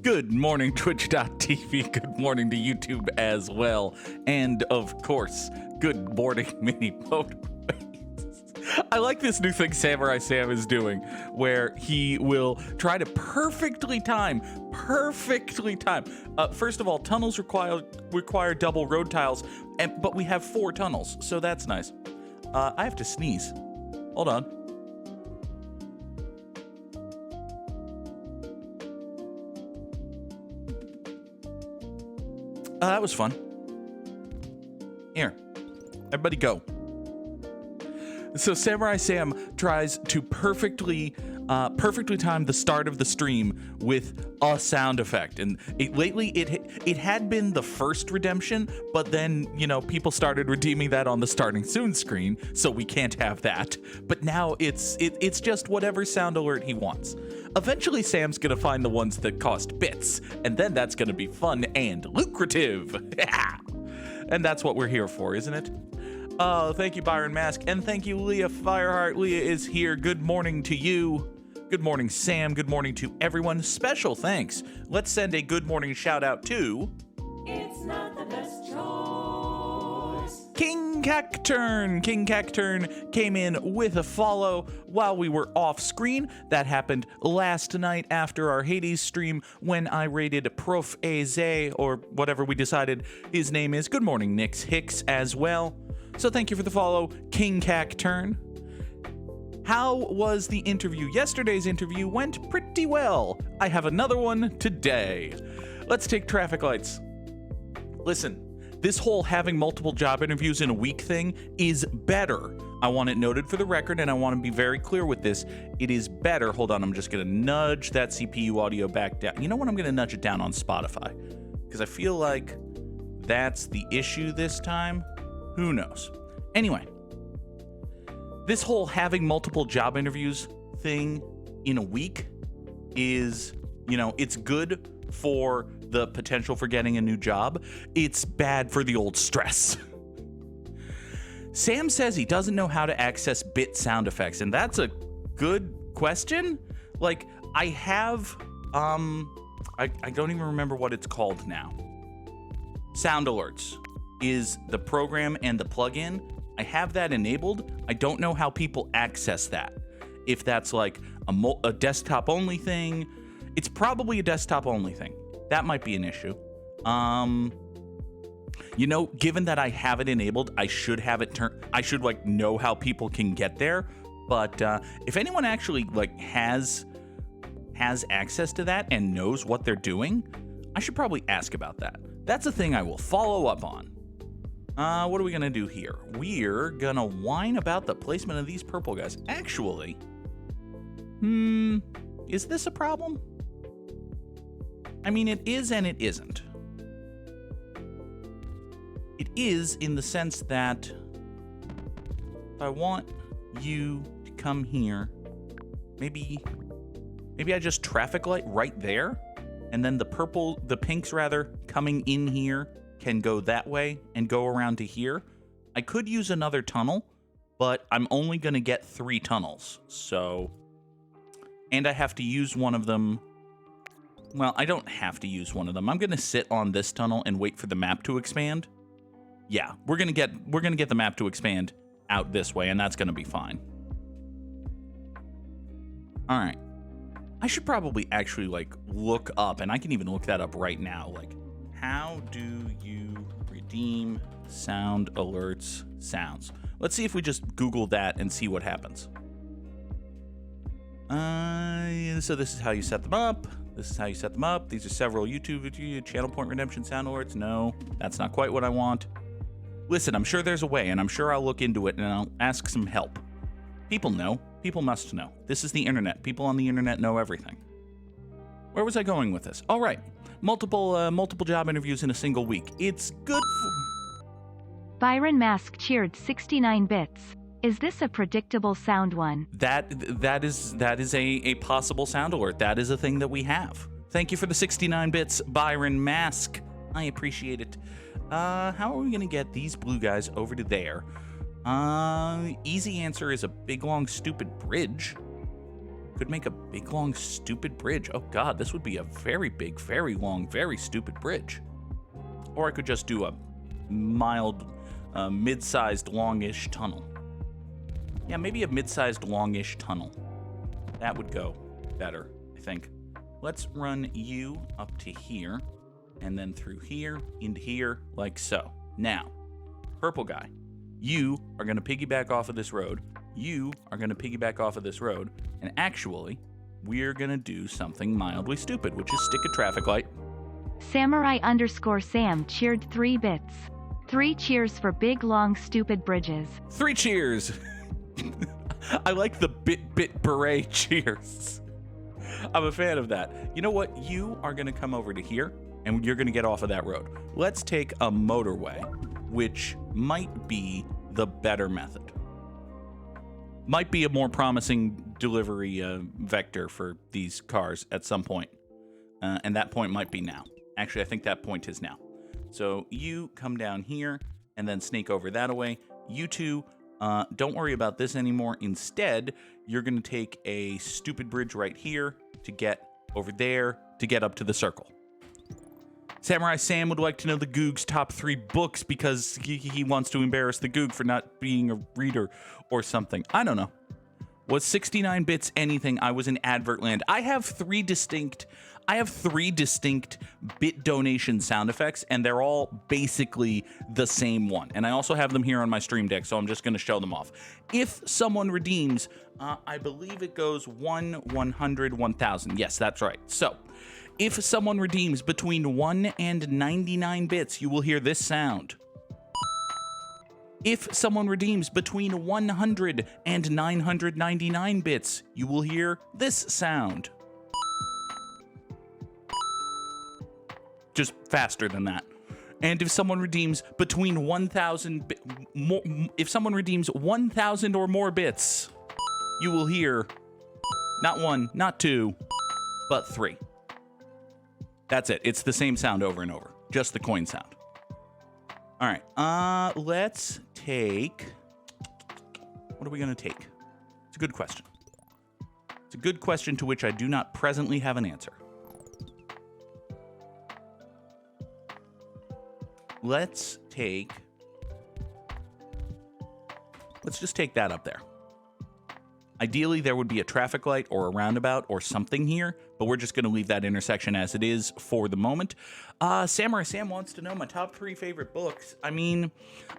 Good morning, Twitch.tv. Good morning to YouTube as well. And of course, good morning, Mini Motorways. I like this new thing Samurai Sam is doing, where he will try to perfectly time. First of all, tunnels require double road tiles, but we have 4 tunnels, so that's nice. I have to sneeze. Hold on. That was fun. Here, everybody go. So Samurai Sam tries to perfectly time the start of the stream with a sound effect, and lately it had been the first redemption, but then people started redeeming that on the starting soon screen, so we can't have that. But now it's just whatever sound alert he wants. Eventually, Sam's gonna find the ones that cost bits, and then that's gonna be fun and lucrative. And that's what we're here for, isn't it? Thank you, Byron Mask, and thank you, Leah Fireheart. Leah is here. Good morning to you. Good morning, Sam. Good morning to everyone. Special thanks. Let's send a good morning shout out to... It's not the best choice. King Cacturn. King Cacturn came in with a follow while we were off screen. That happened last night after our Hades stream when I rated Prof. Eze, or whatever we decided his name is. Good morning, Nix Hicks as well. So thank you for the follow, King Cacturn. How was the interview? Yesterday's interview went pretty well. I have another one today. Let's take traffic lights. Listen, this whole having multiple job interviews in a week thing is better. I want it noted for the record, and I want to be very clear with this. It is better. Hold on, I'm just going to nudge that CPU audio back down. You know what? I'm going to nudge it down on Spotify, because I feel like that's the issue this time. Who knows? Anyway, this whole having multiple job interviews thing in a week is, it's good for the potential for getting a new job. It's bad for the old stress. Sam says he doesn't know how to access bit sound effects, and that's a good question. Like, I have, I don't even remember what it's called now. Sound alerts is the program and the plugin. I have that enabled. I don't know how people access that. If that's like a desktop only thing, it's probably a desktop only thing. That might be an issue. Given that I have it enabled, I should have it I should know how people can get there. But if anyone actually has access to that and knows what they're doing, I should probably ask about that. That's a thing I will follow up on. What are we gonna do here? We're gonna whine about the placement of these purple guys. Actually, is this a problem? I mean, it is and it isn't. It is in the sense that if I want you to come here, maybe I just traffic light right there, and then the pinks rather, coming in here can go that way and go around to here. I could use another tunnel, but I'm only going to get 3 tunnels. So, and I have to use one of them. Well, I don't have to use one of them. I'm going to sit on this tunnel and wait for the map to expand. Yeah, we're going to get the map to expand out this way, and that's going to be fine. All right. I should probably actually look up, and I can even look that up right now. How do you redeem sound alerts sounds? Let's see if we just Google that and see what happens. So this is how you set them up. This is how you set them up. These are several YouTube channel point redemption sound alerts. No, that's not quite what I want. Listen, I'm sure there's a way, and I'm sure I'll look into it and I'll ask some help. People know. People must know. This is the internet. People on the internet know everything. Where was I going with this? All right. Multiple job interviews in a single week. It's good for... Byron Mask cheered 69 bits. Is this a predictable sound one? That is a possible sound alert. That is a thing that we have. Thank you for the 69 bits, Byron Mask. I appreciate it. How are we gonna get these blue guys over to there? Easy answer is a big long stupid bridge. Could make a big, long, stupid bridge. Oh god, this would be a very big, very long, very stupid bridge. Or I could just do a mild, mid-sized, longish tunnel. Yeah, maybe a mid-sized, longish tunnel. That would go better, I think. Let's run you up to here, and then through here, into here, like so. Now, purple guy, you are going to piggyback off of this road. You are going to piggyback off of this road. And actually, we're going to do something mildly stupid, which is stick a traffic light. Samurai_Sam cheered 3 bits. 3 cheers for big, long, stupid bridges. 3 cheers! I like the bit beret cheers. I'm a fan of that. You know what? You are going to come over to here, and you're going to get off of that road. Let's take a motorway, which might be the better method. Might be a more promising delivery vector for these cars at some point. And that point might be now. Actually, I think that point is now. So you come down here and then snake over that away. You two, don't worry about this anymore. Instead, you're going to take a stupid bridge right here to get over there to get up to the circle. Samurai Sam would like to know the Goog's top 3 books because he wants to embarrass the Goog for not being a reader or something. I don't know. Was 69 bits anything? I was in advert land. I have 3 distinct bit donation sound effects, and they're all basically the same one. And I also have them here on my stream deck, so I'm just going to show them off. If someone redeems, I believe it goes 1, 100, 1,000. Yes, that's right. So, if someone redeems between 1 and 99 bits, you will hear this sound. If someone redeems between 100 and 999 bits, you will hear this sound. Just faster than that. And if someone redeems between 1,000 if someone redeems 1,000 or more bits, you will hear not 1, not 2, but 3. That's it. It's the same sound over and over. Just the coin sound. All right. Let's take... What are we going to take? It's a good question. It's a good question to which I do not presently have an answer. Let's just take that up there. Ideally, there would be a traffic light or a roundabout or something here, but we're just going to leave that intersection as it is for the moment. Samurai Sam wants to know my top 3 favorite books. I mean,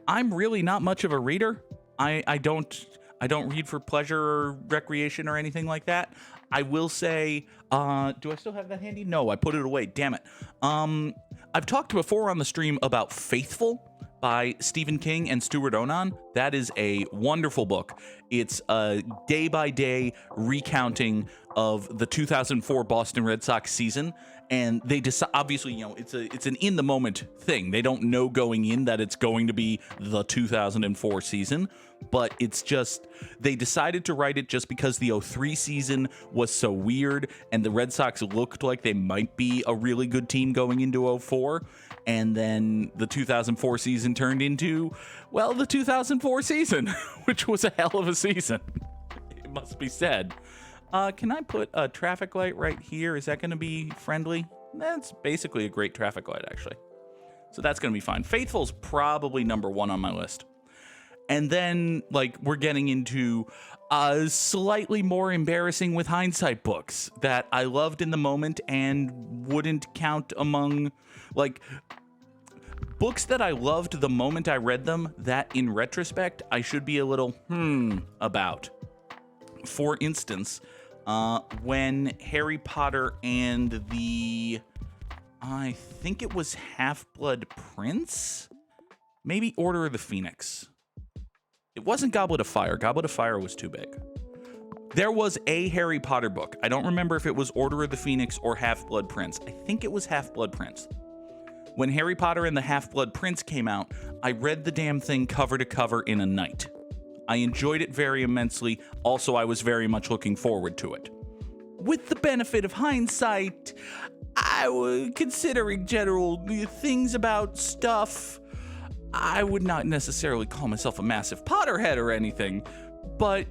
I'm really not much of a reader. I don't read for pleasure or recreation or anything like that. I will say, do I still have that handy? No, I put it away. Damn it. I've talked before on the stream about Faithful by Stephen King and Stuart Onan. That is a wonderful book. It's a day-by-day recounting of the 2004 Boston Red Sox season, and they decide, obviously, it's an in-the-moment thing. They don't know going in that it's going to be the 2004 season, but it's just, they decided to write it just because the 03 season was so weird, and the Red Sox looked like they might be a really good team going into 04. And then the 2004 season turned into, well, the 2004 season, which was a hell of a season, it must be said. Can I put a traffic light right here? Is that going to be friendly? That's basically a great traffic light, actually. So that's going to be fine. Faithful's probably number 1 on my list. And then, we're getting into slightly more embarrassing with hindsight books that I loved in the moment and wouldn't count among, books that I loved the moment I read them that, in retrospect, I should be a little about. For instance, when Harry Potter and I think it was Half-Blood Prince? Maybe Order of the Phoenix. It wasn't Goblet of Fire. Goblet of Fire was too big. There was a Harry Potter book. I don't remember if it was Order of the Phoenix or Half-Blood Prince. I think it was Half-Blood Prince. When Harry Potter and the Half-Blood Prince came out, I read the damn thing cover to cover in a night. I enjoyed it very immensely. Also, I was very much looking forward to it. With the benefit of hindsight, I was considering general things about stuff. I would not necessarily call myself a massive Potterhead or anything, but,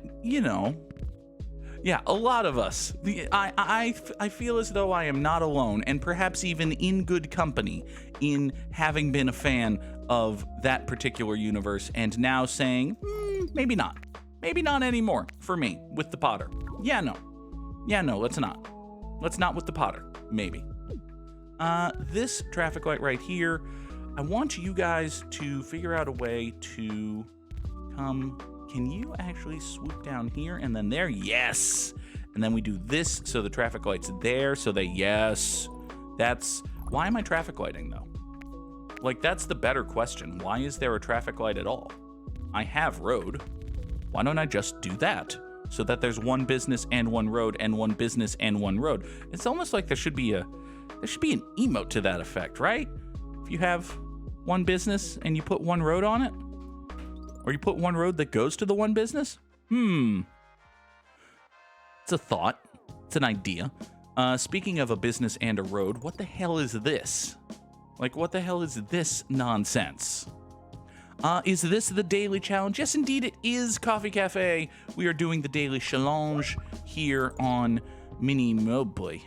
Yeah, a lot of us. I feel as though I am not alone, and perhaps even in good company, in having been a fan of that particular universe, and now saying, maybe not. Maybe not anymore for me with the Potter. Yeah, no, let's not. Let's not with the Potter. Maybe. This traffic light right here, I want you guys to figure out a way to come. Can you actually swoop down here and then there? Yes. And then we do this so the traffic light's there so they, yes. Why am I traffic lighting though? Like, that's the better question. Why is there a traffic light at all? I have road. Why don't I just do that? So that there's one business and one road and one business and one road. It's almost like there should be an emote to that effect, right? If you have one business and you put one road on it, or you put one road that goes to the one business? It's a thought. It's an idea. Speaking of a business and a road, what the hell is this? Like, what the hell is this nonsense? Is this the daily challenge? Yes, indeed it is, Coffee Cafe. We are doing the daily challenge here on Mini Motorways.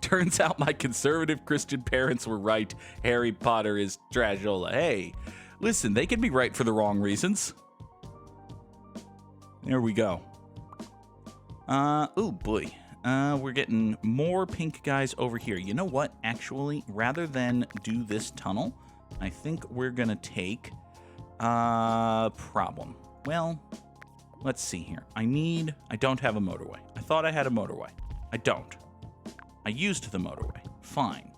Turns out my conservative Christian parents were right. Harry Potter is trashola. Hey, listen, they can be right for the wrong reasons. There we go. Oh boy. We're getting more pink guys over here. You know what? Actually, rather than do this tunnel, I think we're gonna take problem. Well, let's see here. I don't have a motorway. I thought I had a motorway. I don't. I used the motorway. Fine.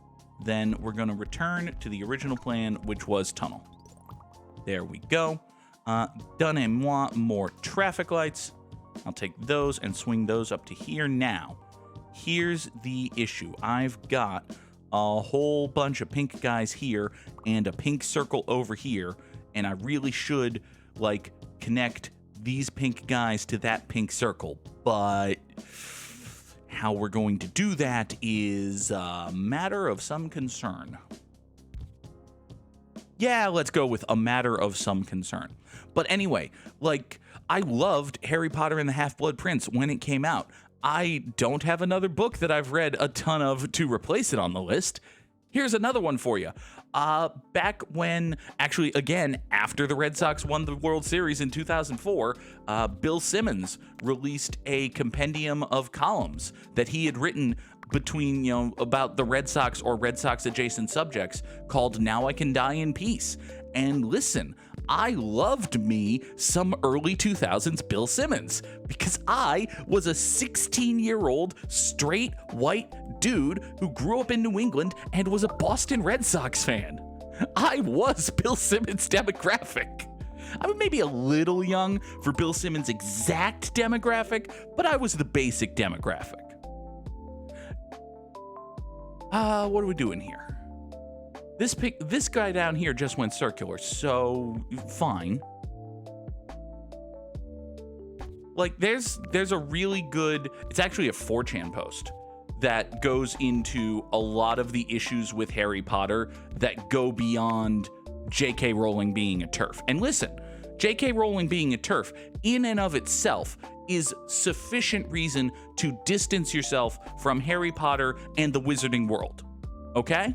Then we're gonna return to the original plan, which was tunnel. There we go. Donnez-moi more traffic lights. I'll take those and swing those up to here. Now, here's the issue. I've got a whole bunch of pink guys here and a pink circle over here, and I really should, like, connect these pink guys to that pink circle, but how we're going to do that is a matter of some concern. Yeah, let's go with a matter of some concern. But anyway, like, I loved Harry Potter and the Half-Blood Prince when it came out. I don't have another book that I've read a ton of to replace it on the list. Here's another one for you. Back when, actually, again, after the Red Sox won the World Series in 2004, Bill Simmons released a compendium of columns that he had written between, about the Red Sox or Red Sox adjacent subjects called Now I Can Die in Peace. And listen, I loved me some early 2000s Bill Simmons because I was a 16-year-old straight white dude who grew up in New England and was a Boston Red Sox fan. I was Bill Simmons' demographic. I was maybe a little young for Bill Simmons' exact demographic, but I was the basic demographic. What are we doing here? This guy down here just went circular, so fine. Like, there's a really good, it's actually a 4chan post that goes into a lot of the issues with Harry Potter that go beyond J.K. Rowling being a TERF. And listen, J.K. Rowling being a TERF in and of itself is sufficient reason to distance yourself from Harry Potter and the wizarding world. Okay?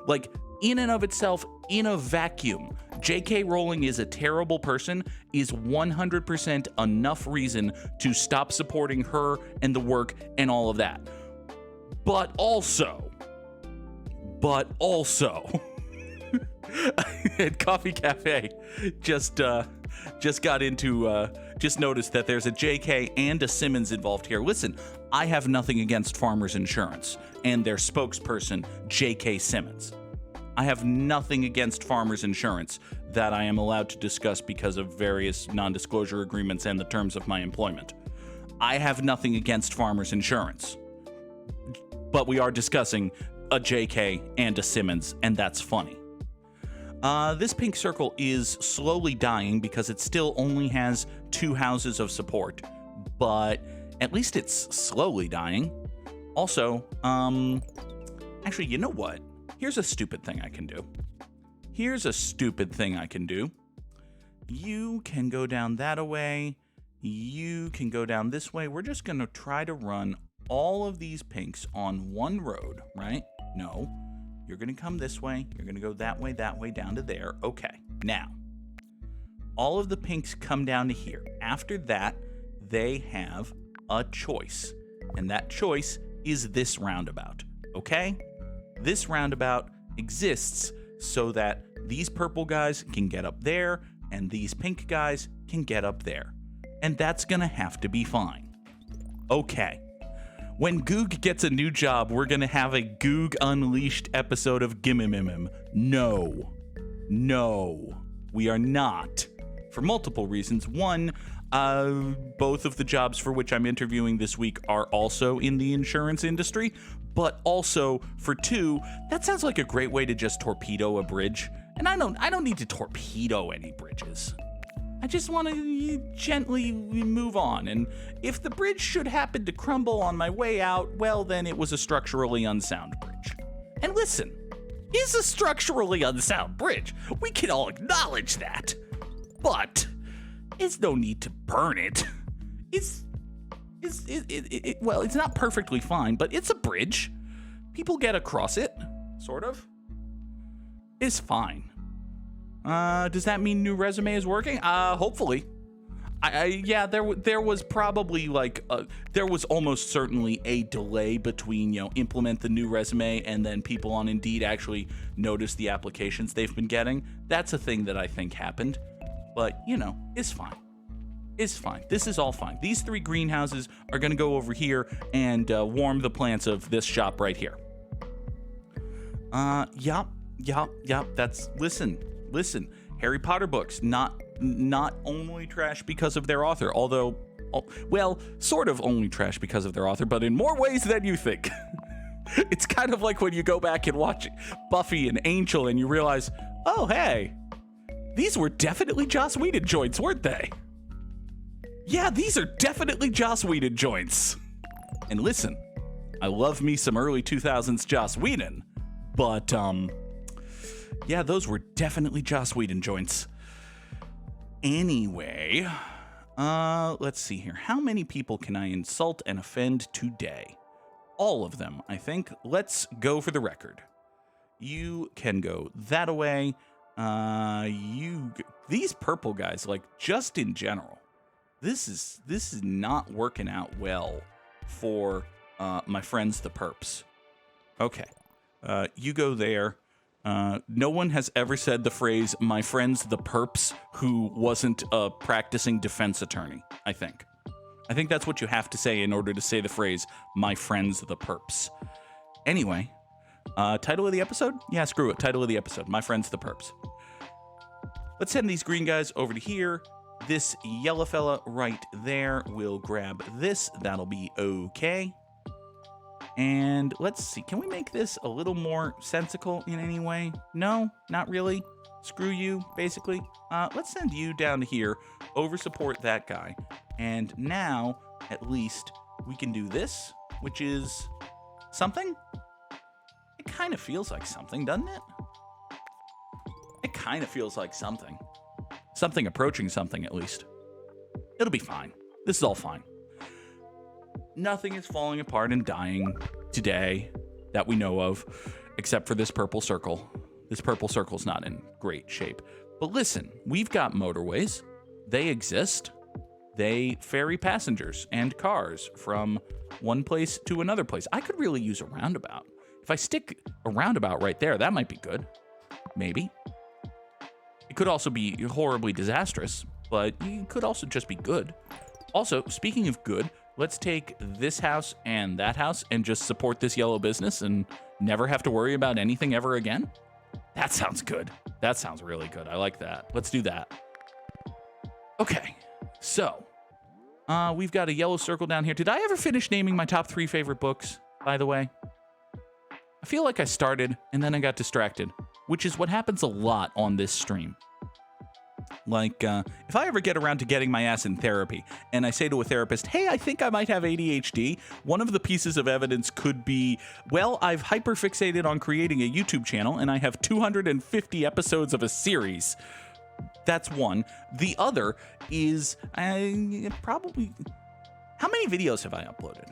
Like, in and of itself, in a vacuum, J.K. Rowling is a terrible person is 100% enough reason to stop supporting her and the work and all of that. But also, at Coffee Cafe, just noticed that there's a JK and a Simmons involved here. Listen, I have nothing against Farmers Insurance and their spokesperson, J.K. Simmons. I have nothing against Farmers Insurance that I am allowed to discuss because of various non-disclosure agreements and the terms of my employment. I have nothing against Farmers Insurance. But we are discussing a JK and a Simmons, and that's funny. This pink circle is slowly dying because it still only has 2 houses of support, but at least it's slowly dying. Also, actually, you know what? Here's a stupid thing I can do. You can go down that way. You can go down this way. We're just going to try to run all of these pinks on one road, right? No. You're going to come this way. You're going to go that way, down to there. Okay. Now, all of the pinks come down to here. After that, they have a choice. And that choice is this roundabout. Okay? This roundabout exists so that these purple guys can get up there and these pink guys can get up there. And that's going to have to be fine. Okay. When Goog gets a new job, we're going to have a Goog Unleashed episode of Gimmimimim. No. No. We are not. For multiple reasons. One, both of the jobs for which I'm interviewing this week are also in the insurance industry. But also, for two, that sounds like a great way to just torpedo a bridge. And I don't need to torpedo any bridges. I just want to gently move on. And if the bridge should happen to crumble on my way out, well, then it was a structurally unsound bridge. And listen, it's a structurally unsound bridge. We can all acknowledge that. But there's no need to burn it. Well, it's not perfectly fine, but it's a bridge. People get across it, sort of. It's fine. Does that mean new resume is working? Hopefully. Yeah, there was probably there was almost certainly a delay between, implement the new resume and then people on Indeed actually notice the applications they've been getting. That's a thing that I think happened. But, it's fine. It's fine. This is all fine. These 3 greenhouses are going to go over here and warm the plants of this shop right here. Yup. That's, listen. Harry Potter books, not only trash because of their author, although, well, sort of only trash because of their author, but in more ways than you think. It's kind of like when you go back and watch Buffy and Angel and you realize, oh, hey, these were definitely Joss Whedon joints, weren't they? Yeah, these are definitely Joss Whedon joints. And listen, I love me some early 2000s Joss Whedon, but, yeah, those were definitely Joss Whedon joints. Anyway, let's see here. How many people can I insult and offend today? All of them, I think. Let's go for the record. You can go that away. These purple guys, just in general, this is not working out well for my friends the Purps. Okay, you go there. No one has ever said the phrase, my friends the Purps, who wasn't a practicing defense attorney, I think. I think that's what you have to say in order to say the phrase, my friends the Purps. Anyway, title of the episode? Yeah, screw it. Title of the episode, my friends the Purps. Let's send these green guys over to here. This yellow fella right there will grab this. That'll be okay. And let's see, can we make this a little more sensical in any way? No, not really. Screw you, basically. Let's send you down to here, over support that guy. And now, at least, we can do this, which is something. It kind of feels like something, doesn't it? It kind of feels like something. Something approaching something, at least. It'll be fine. This is all fine. Nothing is falling apart and dying today that we know of, except for this purple circle. This purple circle's not in great shape. But listen, we've got motorways. They exist. They ferry passengers and cars from one place to another place. I could really use a roundabout. If I stick a roundabout right there, that might be good. Maybe. It could also be horribly disastrous, but it could also just be good. Also, speaking of good, let's take this house and that house and just support this yellow business and never have to worry about anything ever again. That sounds good. That sounds really good. I like that. Let's do that. Okay, so we've got a yellow circle down here. Did I ever finish naming my top 3 favorite books, by the way? I feel like I started and then I got distracted, which is what happens a lot on this stream. If I ever get around to getting my ass in therapy and I say to a therapist, hey, I think I might have ADHD, one of the pieces of evidence could be, well, I've hyperfixated on creating a YouTube channel and I have 250 episodes of a series. That's one. The other is probably... How many videos have I uploaded?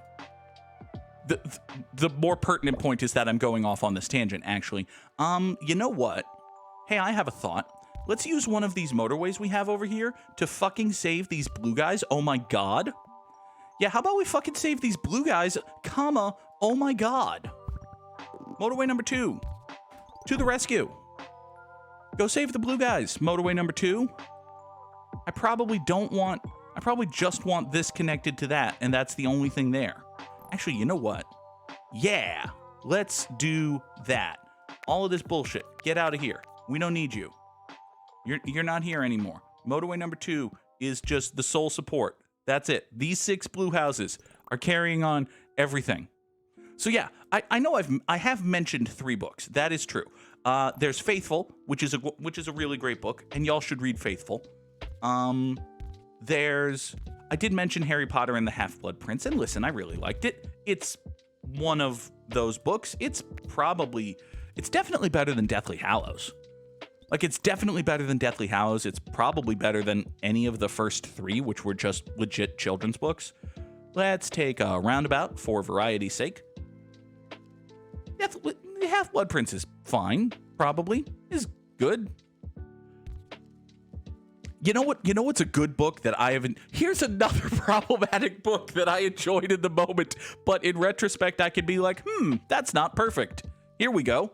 The more pertinent point is that I'm going off on this tangent, actually. You know what? Hey, I have a thought. Let's use one of these motorways we have over here to fucking save these blue guys. Oh my god. Yeah, how about we fucking save these blue guys, comma, oh my god. Motorway number 2. To the rescue. Go save the blue guys. Motorway number 2. I probably just want this connected to that, and that's the only thing there. Actually, you know what? Yeah, let's do that. All of this bullshit. Get out of here. We don't need you. You're not here anymore. Motorway number 2 is just the sole support. That's it. These 6 blue houses are carrying on everything. So yeah, I know I have mentioned 3 books. That is true. There's Faithful, which is a really great book, and y'all should read Faithful. I did mention Harry Potter and the Half-Blood Prince, and listen, I really liked it. It's one of those books. It's definitely better than Deathly Hallows. Like, it's definitely better than Deathly Hallows. It's probably better than any of the first 3, which were just legit children's books. Let's take a roundabout for variety's sake. The Half-Blood Prince is fine, probably. Is good. You know what's a good book that I haven't... Here's another problematic book that I enjoyed in the moment, but in retrospect, I could be like, that's not perfect. Here we go.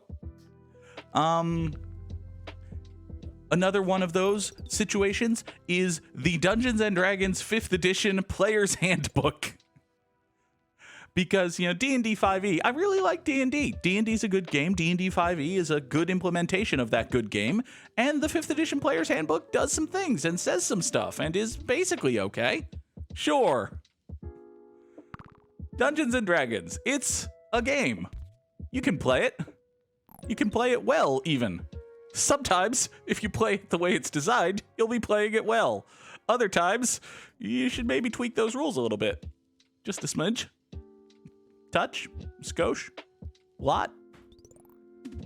Another one of those situations is the Dungeons & Dragons 5th edition Player's Handbook. Because, D&D 5e, I really like D&D. D&D's a good game. D&D 5e is a good implementation of that good game. And the 5th edition Player's Handbook does some things and says some stuff and is basically okay. Sure. Dungeons & Dragons. It's a game. You can play it. You can play it well, even. Sometimes, if you play it the way it's designed, you'll be playing it well. Other times, you should maybe tweak those rules a little bit. Just a smidge. Touch. Skosh. Lot.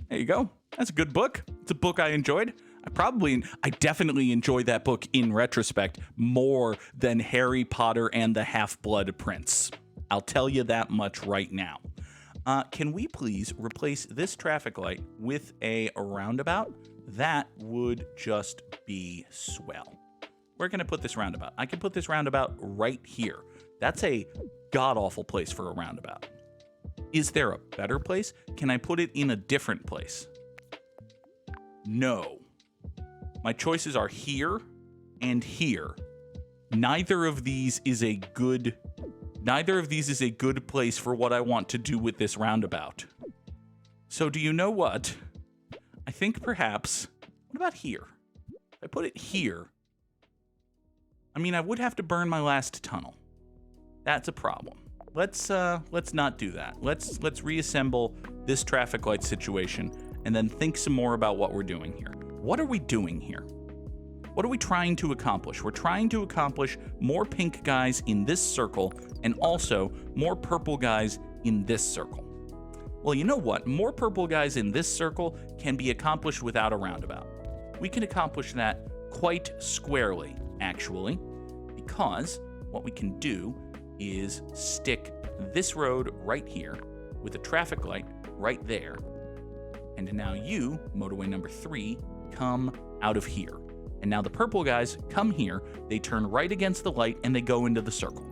There you go. That's a good book. It's a book I enjoyed. I definitely enjoyed that book in retrospect more than Harry Potter and the Half-Blood Prince. I'll tell you that much right now. Can we please replace this traffic light with a roundabout? That would just be swell. Where can I put this roundabout? I can put this roundabout right here. That's a god-awful place for a roundabout. Is there a better place? Can I put it in a different place? No. My choices are here and here. Neither of these is a good place for what I want to do with this roundabout. So do you know what? I think perhaps... What about here? If I put it here... I would have to burn my last tunnel. That's a problem. Let's not do that. Let's reassemble this traffic light situation and then think some more about what we're doing here. What are we doing here? What are we trying to accomplish? We're trying to accomplish more pink guys in this circle and also more purple guys in this circle. Well, you know what? More purple guys in this circle can be accomplished without a roundabout. We can accomplish that quite squarely, actually, because what we can do is stick this road right here with a traffic light right there. And now you, motorway number 3, come out of here. And now the purple guys come here, they turn right against the light, and they go into the circle.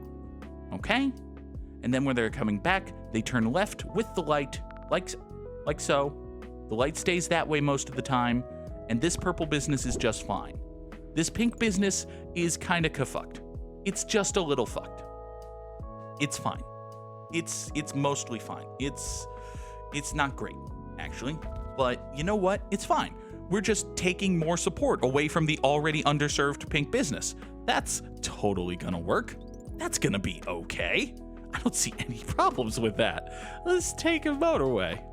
Okay? And then when they're coming back, they turn left with the light, like so. The light stays that way most of the time, and this purple business is just fine. This pink business is kind of kafucked. It's just a little fucked. It's fine. It's mostly fine. It's not great, actually. But you know what? It's fine. We're just taking more support away from the already underserved pink business. That's totally gonna work. That's gonna be okay. I don't see any problems with that. Let's take a motorway.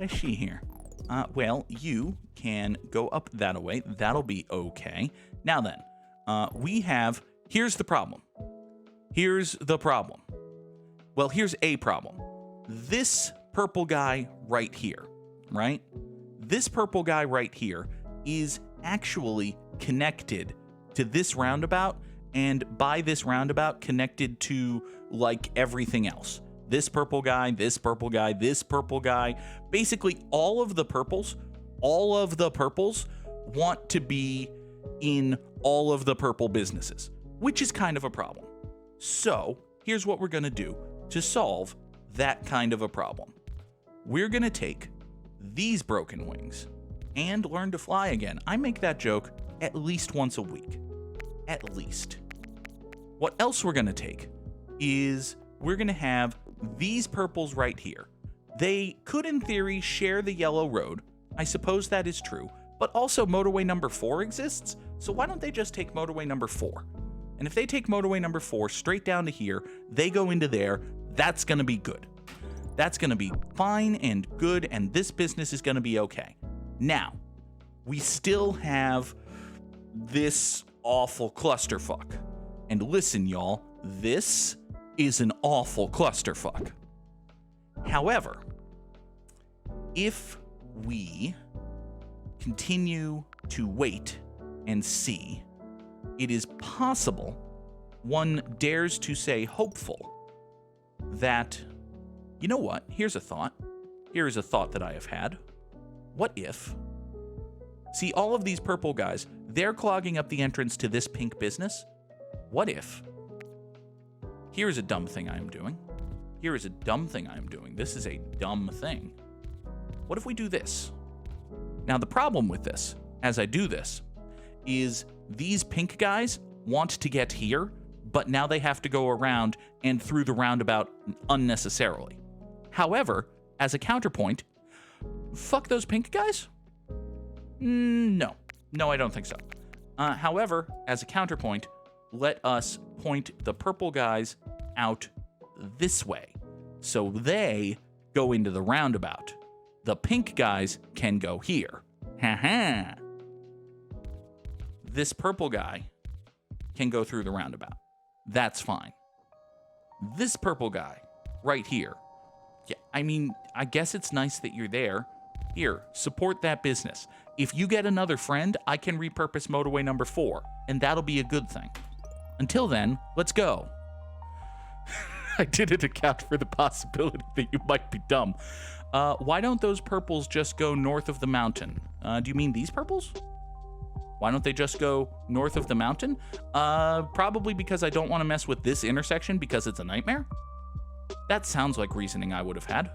Let's see here. Well, you can go up that way. That'll be okay. Now then, here's the problem. Well, here's a problem. This purple guy right here, right? this purple guy right here is actually connected to this roundabout, and by this roundabout connected to like everything else. This purple guy, this purple guy, this purple guy. Basically all of the purples want to be in all of the purple businesses, which is kind of a problem. So here's what we're going to do to solve that kind of a problem. We're going to take these broken wings and learn to fly again. I make that joke at least once a week. At least. What else we're going to take is we're going to have these purples right here. They could, in theory, share the yellow road. I suppose that is true. But also motorway number 4 exists, so why don't they just take motorway number 4? And if they take motorway number 4 straight down to here, they go into there, that's going to be good. That's going to be fine and good, and this business is going to be okay. Now, we still have this awful clusterfuck. And listen, y'all, this is an awful clusterfuck. However, if we continue to wait and see, it is possible, one dares to say hopeful, that, you know what, here's a thought. Here is a thought that I have had. What if, see all of these purple guys, they're clogging up the entrance to this pink business. What if, here's a dumb thing I am doing. Here is a dumb thing I am doing. This is a dumb thing. What if we do this? Now, the problem with this, as I do this, is these pink guys want to get here, but now they have to go around and through the roundabout unnecessarily. However, as a counterpoint, fuck those pink guys? No, I don't think so. However, as a counterpoint, let us point the purple guys out this way, so they go into the roundabout. The pink guys can go here. Ha-ha. This purple guy can go through the roundabout. That's fine. This purple guy right here. Yeah, I mean, I guess it's nice that you're there. Here, support that business. If you get another friend, I can repurpose motorway number 4, and that'll be a good thing. Until then, let's go. I didn't account for the possibility that you might be dumb. Why don't those purples just go north of the mountain? Do you mean these purples? Why don't they just go north of the mountain? Probably because I don't want to mess with this intersection because it's a nightmare. That sounds like reasoning I would have had.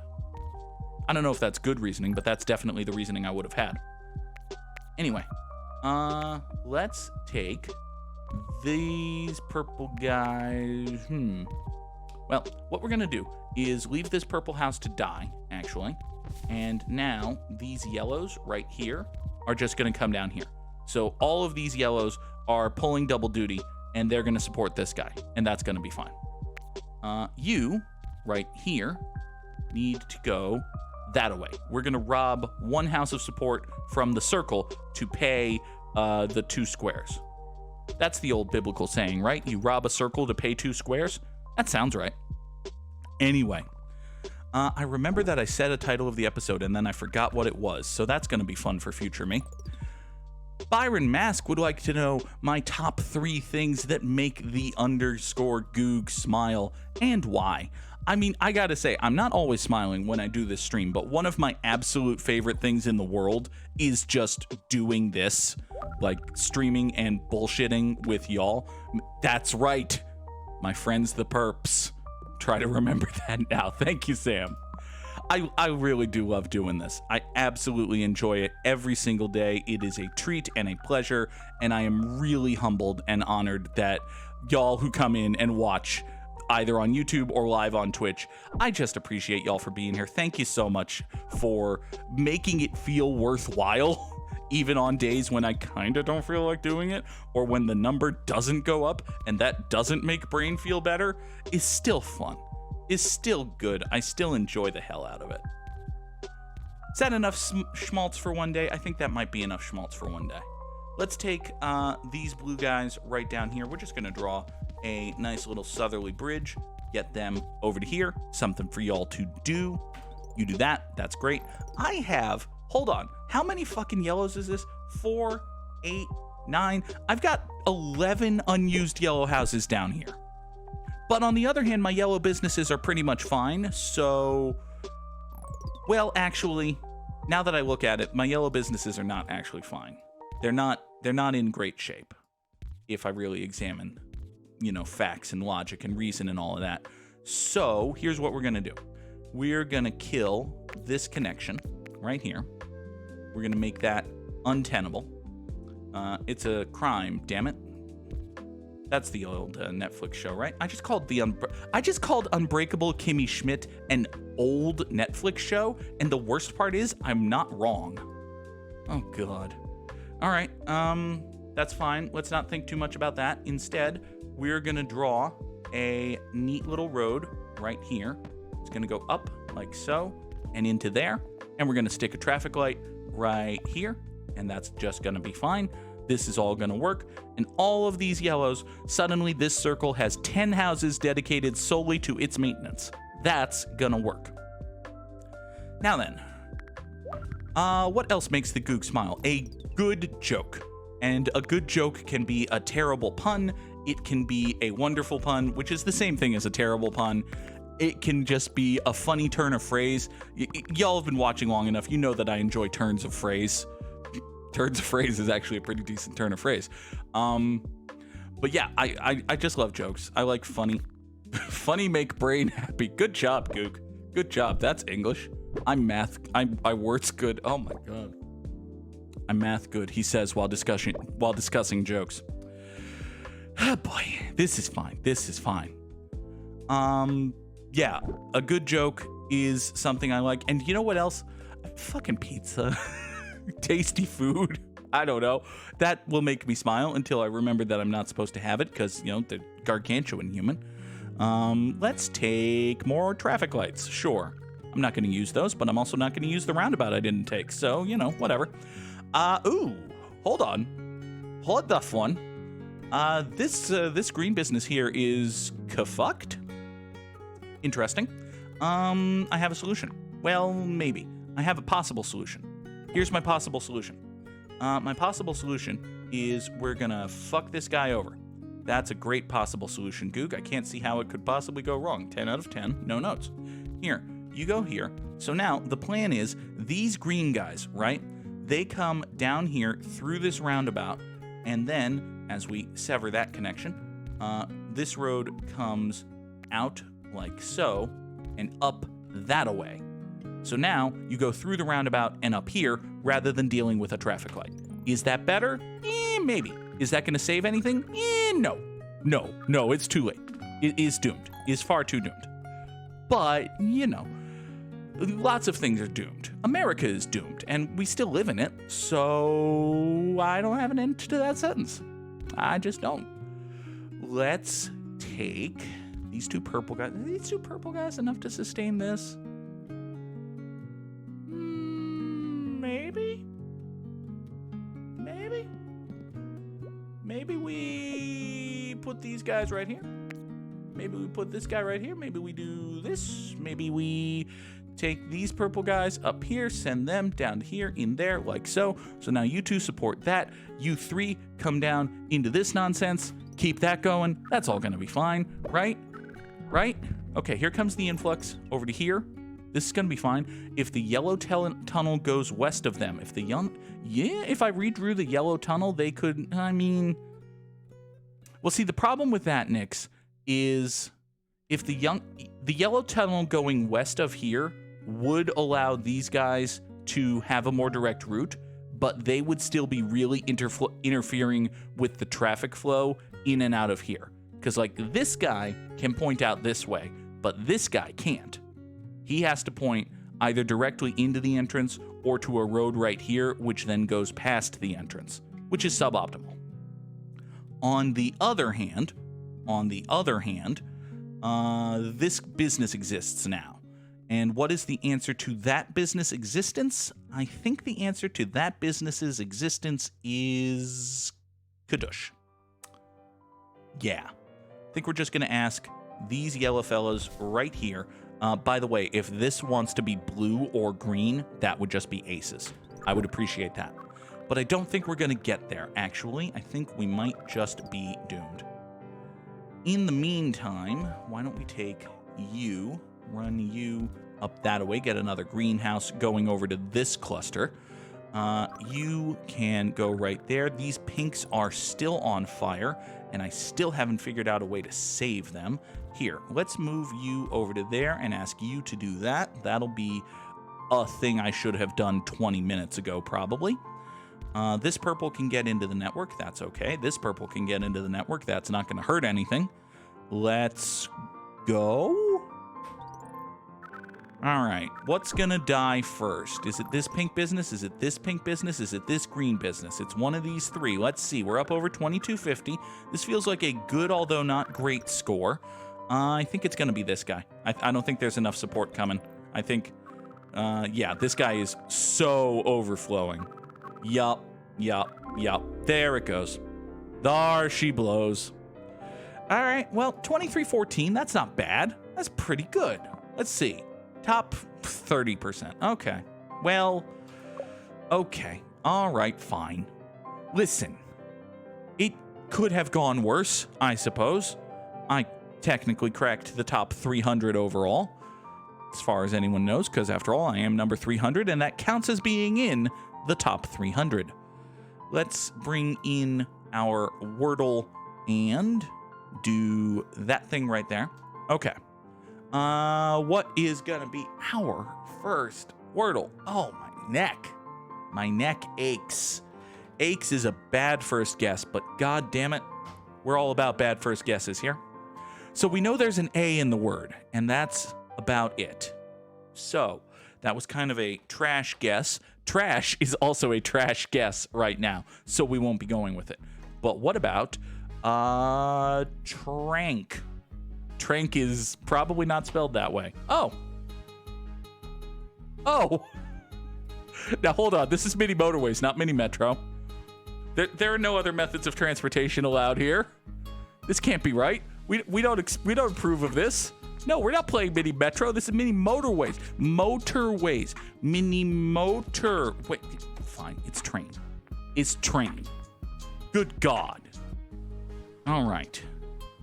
I don't know if that's good reasoning, but that's definitely the reasoning I would have had. Anyway, let's take these purple guys. Well, what we're going to do is leave this purple house to die, actually. And now these yellows right here are just going to come down here. So all of these yellows are pulling double duty, and they're going to support this guy, and that's going to be fine. You, right here, need to go that way. We're going to rob one house of support from the circle to pay the 2 squares. That's the old biblical saying, right? You rob a circle to pay 2 squares? That sounds right. Anyway, I remember that I said a title of the episode and then I forgot what it was, so that's going to be fun for future me. Byron Mask would like to know my top 3 things that make the _Goog smile and why. I mean, I gotta say, I'm not always smiling when I do this stream, but one of my absolute favorite things in the world is just doing this, like streaming and bullshitting with y'all. That's right, my friends the Purps. Try to remember that now. Thank you, Sam. I really do love doing this. I absolutely enjoy it every single day. It is a treat and a pleasure, and I am really humbled and honored that y'all who come in and watch either on YouTube or live on Twitch, I just appreciate y'all for being here. Thank you so much for making it feel worthwhile, even on days when I kind of don't feel like doing it, or when the number doesn't go up and that doesn't make brain feel better. Is still fun. Is still good. I still enjoy the hell out of it. Is that enough schmaltz for one day? I think that might be enough schmaltz for one day. Let's take these blue guys right down here. We're just going to draw a nice little southerly bridge, get them over to here. Something for y'all to do. You do that. That's great. I have, hold on. How many fucking yellows is this? 4, 8, 9. I've got 11 unused yellow houses down here. But on the other hand, my yellow businesses are pretty much fine. So, well, actually, now that I look at it, my yellow businesses are not actually fine. They're not in great shape. If I really examine, facts and logic and reason and all of that. So, here's what we're going to do. We're going to kill this connection right here. We're going to make that untenable. It's a crime, damn it. That's the old Netflix show, right? I just called Unbreakable Kimmy Schmidt an old Netflix show, and the worst part is I'm not wrong. Oh god. All right. That's fine. Let's not think too much about that. Instead, we're going to draw a neat little road right here. It's going to go up like so and into there, and we're going to stick a traffic light right here, and that's just going to be fine. This is all going to work, and all of these yellows, suddenly this circle has 10 houses dedicated solely to its maintenance. That's going to work. Now then, what else makes the Goog smile? A good joke. And a good joke can be a terrible pun. It can be a wonderful pun, which is the same thing as a terrible pun. It can just be a funny turn of phrase. Y'all have been watching long enough. You know that I enjoy turns of phrase. Turns of phrase is actually a pretty decent turn of phrase. But yeah, I just love jokes. I like funny. Funny make brain happy. Good job, Goog. Good job. That's English. I'm math. My words good. Oh my god. I'm math good, he says while discussing jokes. Oh boy, this is fine. This is fine. Yeah, a good joke is something I like. And you know what else? Fucking pizza. Tasty food. I don't know. That will make me smile until I remember that I'm not supposed to have it because, the gargantuan human. Let's take more traffic lights. Sure. I'm not going to use those, but I'm also not going to use the roundabout I didn't take. So, whatever. Ooh, hold on. Hold the one. This green business here is kafucked. Interesting. I have a solution. Well, maybe. I have a possible solution. Here's my possible solution. My possible solution is we're gonna fuck this guy over. That's a great possible solution, Goog. I can't see how it could possibly go wrong. 10 out of 10, no notes. Here, you go here. So now the plan is these green guys, right? They come down here through this roundabout, and then as we sever that connection, this road comes out like so and up that-a-way. So now you go through the roundabout and up here rather than dealing with a traffic light. Is that better? Maybe. Is that going to save anything? No. No, it's too late. It is doomed. It is far too doomed. But, lots of things are doomed. America is doomed, and we still live in it, so I don't have an end to that sentence. I just don't. Let's take these two purple guys. Are these two purple guys enough to sustain this? Maybe? Maybe we put these guys right here. Maybe we put this guy right here. Maybe we do this. Maybe we take these purple guys up here, send them down here in there like so. So now you two support that. You three come down into this nonsense. Keep that going. That's all going to be fine, right? Right? Okay, here comes the influx over to here. This is going to be fine. If the yellow tunnel goes west of them, if I redrew the yellow tunnel, they could, well, see, the problem with that, Nix, is if the yellow tunnel going west of here would allow these guys to have a more direct route, but they would still be really interfering with the traffic flow in and out of here. Because, this guy can point out this way, but this guy can't. He has to point either directly into the entrance or to a road right here, which then goes past the entrance, which is suboptimal. On the other hand, this business exists now. And what is the answer to that business existence? I think the answer to that business's existence is Kadush. Yeah. I think we're just going to ask these yellow fellows right here. By the way, if this wants to be blue or green, that would just be aces. I would appreciate that. But I don't think we're going to get there, actually. I think we might just be doomed. In the meantime, why don't we take you, run you up that way, get another greenhouse going over to this cluster. You can go right there. These pinks are still on fire, and I still haven't figured out a way to save them. Here, let's move you over to there and ask you to do that. That'll be a thing I should have done 20 minutes ago, probably. This purple can get into the network. That's okay. This purple can get into the network. That's not going to hurt anything. Let's go. All right. What's going to die first? Is it this pink business? Is it this pink business? Is it this green business? It's one of these three. Let's see. We're up over 2250. This feels like a good, although not great score. I think it's going to be this guy. I don't think there's enough support coming. I think, yeah, this guy is so overflowing. Yup. There it goes. There she blows. All right, well, 2314, that's not bad. That's pretty good. Let's see. Top 30%. Okay. Well, okay. All right, fine. Listen, it could have gone worse, I suppose. I technically cracked the top 300 overall, as far as anyone knows, because after all, I am number 300, and that counts as being in the top 300. Let's bring in our Wordle and do that thing right there. Okay. What is gonna be our first Wordle? Oh, my neck. My neck aches. Aches is a bad first guess, but god damn it, we're all about bad first guesses here. So we know there's an A in the word, and that's about it. So that was kind of a trash guess. Trash is also a trash guess right now, so we won't be going with it. But what about trank? Trank is probably not spelled that way. Oh. Now hold on, this is mini motorways, not mini metro. There are no other methods of transportation allowed here. This can't be right. We don't approve of this. No, we're not playing mini metro. This is mini motorways. Motorways. Mini motor. Wait, fine. It's train. It's train. Good God. All right.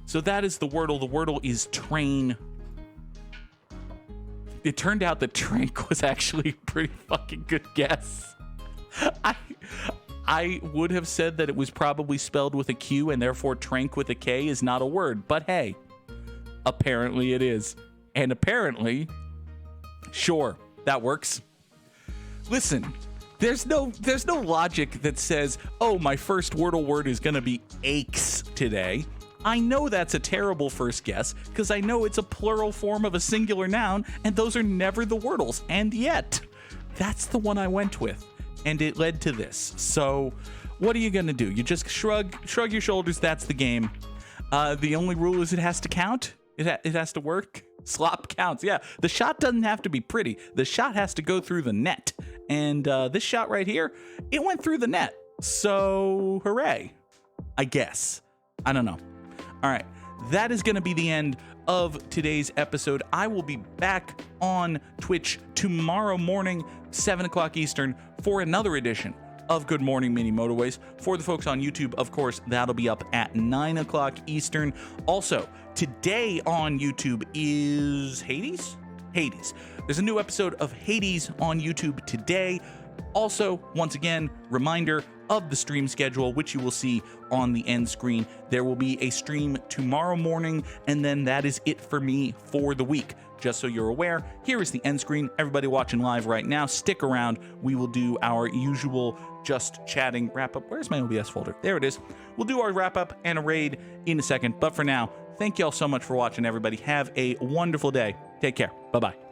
So that is the Wordle. The Wordle is train. It turned out that trank was actually a pretty fucking good guess. I would have said that it was probably spelled with a Q and therefore trank with a K is not a word. But hey, apparently it is. And apparently, sure, that works. Listen, there's no logic that says, oh, my first Wordle word is going to be aches today. I know that's a terrible first guess because I know it's a plural form of a singular noun and those are never the Wordles. And yet, that's the one I went with. And it led to this. So what are you going to do? You just shrug your shoulders. That's the game. The only rule is it has to count. It has to work. Slop counts. Yeah, the shot doesn't have to be pretty. The shot has to go through the net. And this shot right here, it went through the net. So hooray, I guess. I don't know. All right, that is going to be the end of today's episode. I will be back on Twitch tomorrow morning, 7 o'clock Eastern, for another edition of Good Morning Mini Motorways. For the folks on YouTube, of course, that'll be up at 9 o'clock Eastern. Also, today on YouTube is Hades? Hades. There's a new episode of Hades on YouTube today. Also, once again, reminder of the stream schedule, which you will see on the end screen. There will be a stream tomorrow morning, and then that is it for me for the week. Just so you're aware, here is the end screen. Everybody watching live right now, stick around. We will do our usual just chatting wrap up. Where's my OBS folder? There it is. We'll do our wrap up and a raid in a second. But for now, thank you all so much for watching, everybody. Have a wonderful day. Take care. Bye-bye.